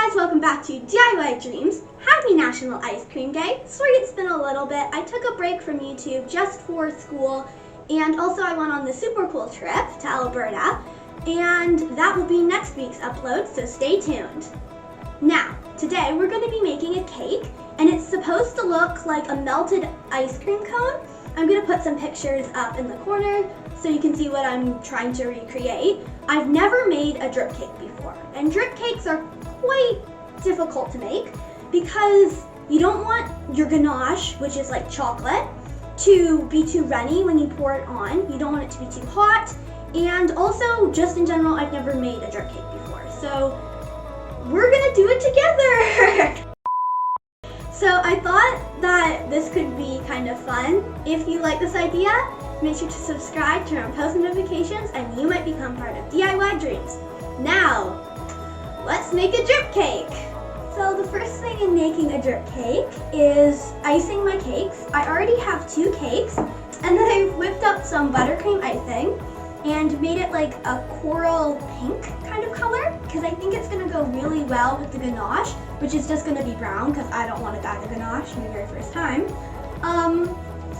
guys, welcome back to DIY Dreams. Happy National Ice Cream Day. Sorry it's been a little bit. I took a break from YouTube just for school, and also I went on the super cool trip to Alberta, and that will be next week's upload, so stay tuned. Now, today we're going to be making a cake, and it's supposed to look like a melted ice cream cone. I'm going to put some pictures up in the corner so you can see what I'm trying to recreate. I've never made a drip cake before, and drip cakes are quite difficult to make because you don't want your ganache, which is like chocolate, to be too runny when you pour it on. You don't want it to be too hot, and also just in general, I've never made a drip cake before, so we're gonna do it together. So I thought that this could be kind of fun. If you like this idea, make sure to subscribe, turn on post notifications, and you might become part of DIY Dreams. Now, let's make a drip cake. So the first thing in making a drip cake is icing my cakes. I already have 2 cakes, and then I whipped up some buttercream icing and made it like a coral pink kind of color because I think it's gonna go really well with the ganache, which is just gonna be brown because I don't want to dye the ganache my very first time.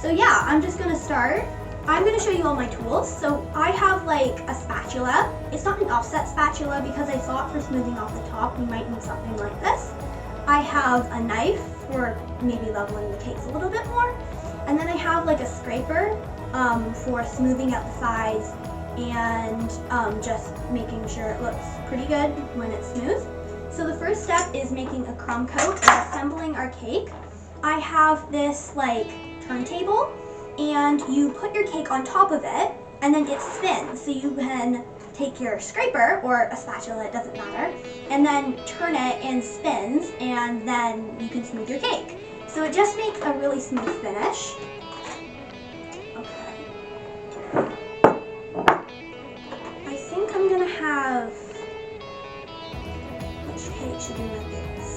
So yeah, I'm just gonna start. I'm gonna show you all my tools. So I have like a spatula. It's not an offset spatula because I thought for smoothing off the top we might need something like this. I have a knife for maybe leveling the cakes a little bit more. And then I have like a scraper for smoothing out the sides and just making sure it looks pretty good when it's smooth. So the first step is making a crumb coat and assembling our cake. I have this like turntable, and you put your cake on top of it and then it spins. So you can take your scraper or a spatula, it doesn't matter, and then turn it and spins, and then you can smooth your cake. So it just makes a really smooth finish. Okay. I think I'm gonna have, which cake should be my base?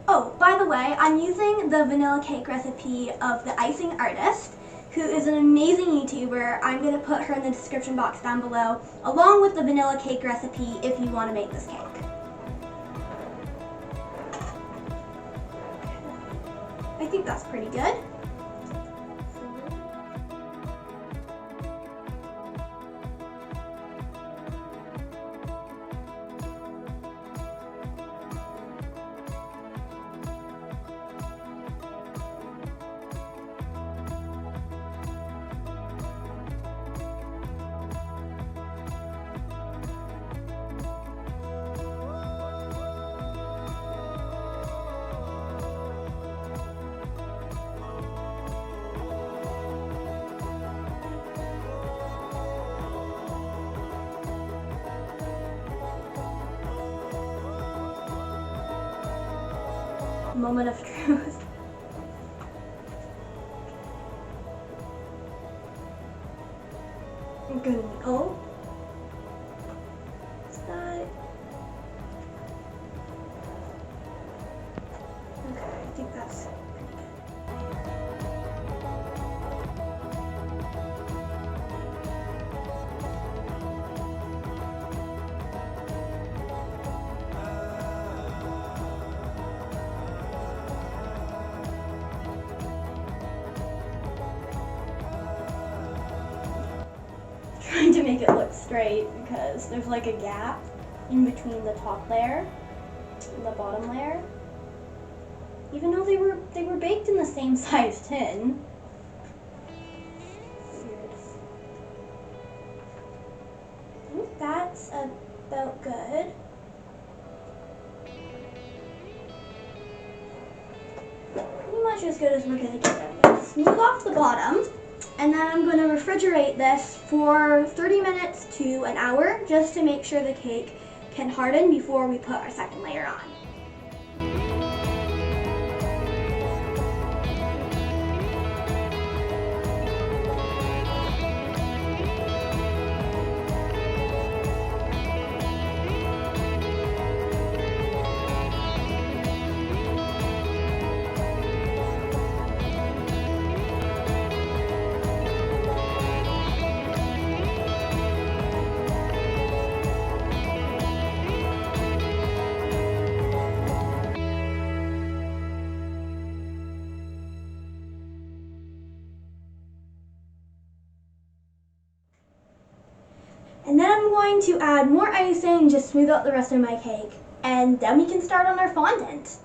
Oh, by the way, I'm using the vanilla cake recipe of the Icing artist, who is an amazing YouTuber. I'm going to put her in the description box down below, along with the vanilla cake recipe if you want to make this cake. I think that's pretty good. Moment of truth. Good. Oh, is that? Okay, I think that's pretty good. Trying to make it look straight because there's like a gap in between the top layer and the bottom layer. Even though they were baked in the same size tin. Weird. I think that's about good. much as good as we're going to get it. I'm going to smooth off the bottom, and then I'm going to refrigerate this for 30 minutes to an hour just to make sure the cake can harden before we put our second layer on. And then I'm going to add more icing, just smooth out the rest of my cake, and then we can start on our fondant.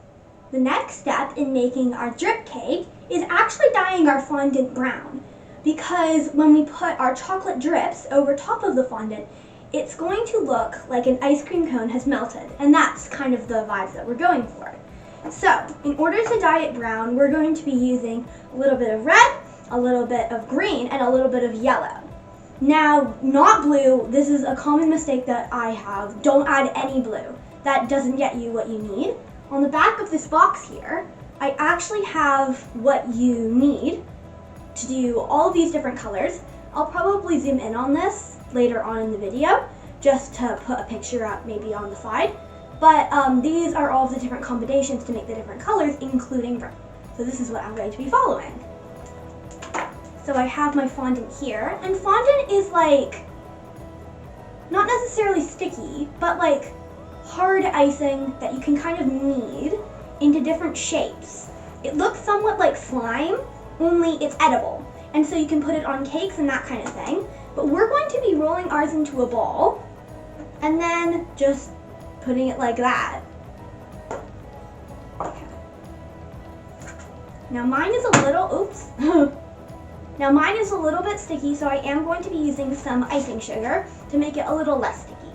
The next step in making our drip cake is actually dyeing our fondant brown, because when we put our chocolate drips over top of the fondant, it's going to look like an ice cream cone has melted, and that's kind of the vibes that we're going for. So, in order to dye it brown, we're going to be using a little bit of red, a little bit of green, and a little bit of yellow. Now, not blue, this is a common mistake that I have. Don't add any blue. That doesn't get you what you need. On the back of this box here, I actually have what you need to do all of these different colors. I'll probably zoom in on this later on in the video, just to put a picture up maybe on the side. But these are all of the different combinations to make the different colors, including brown. So this is what I'm going to be following. So I have my fondant here, and fondant is like, not necessarily sticky, but like hard icing that you can kind of knead into different shapes. It looks somewhat like slime, only it's edible. And so you can put it on cakes and that kind of thing. But we're going to be rolling ours into a ball, and then just putting it like that. Okay. Now mine is a little, oops. Now mine is a little bit sticky, so I am going to be using some icing sugar to make it a little less sticky.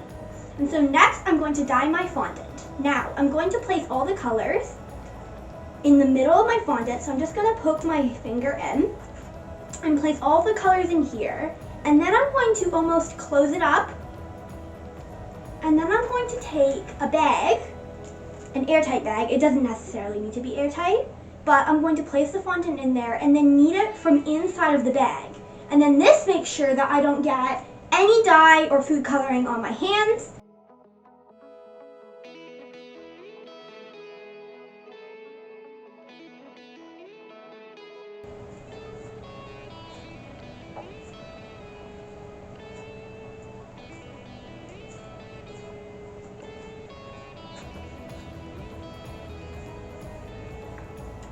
And so next I'm going to dye my fondant. Now I'm going to place all the colors in the middle of my fondant, so I'm just going to poke my finger in and place all the colors in here. And then I'm going to almost close it up. And then I'm going to take a bag, an airtight bag. It doesn't necessarily need to be airtight. But I'm going to place the fondant in there and then knead it from inside of the bag. And then this makes sure that I don't get any dye or food coloring on my hands.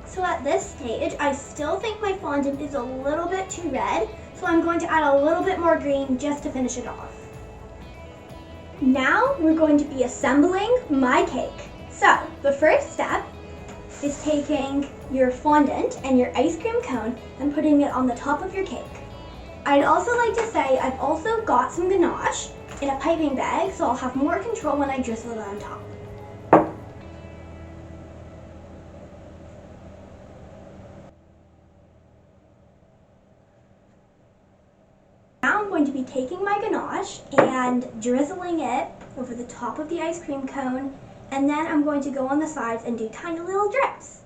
So at this stage, I still think my fondant is a little bit too red, so I'm going to add a little bit more green just to finish it off. Now we're going to be assembling my cake. So the first step is taking your fondant and your ice cream cone and putting it on the top of your cake. I'd also like to say I've also got some ganache in a piping bag, so I'll have more control when I drizzle it on top. Now I'm going to be taking my ganache and drizzling it over the top of the ice cream cone, and then I'm going to go on the sides and do tiny little drips.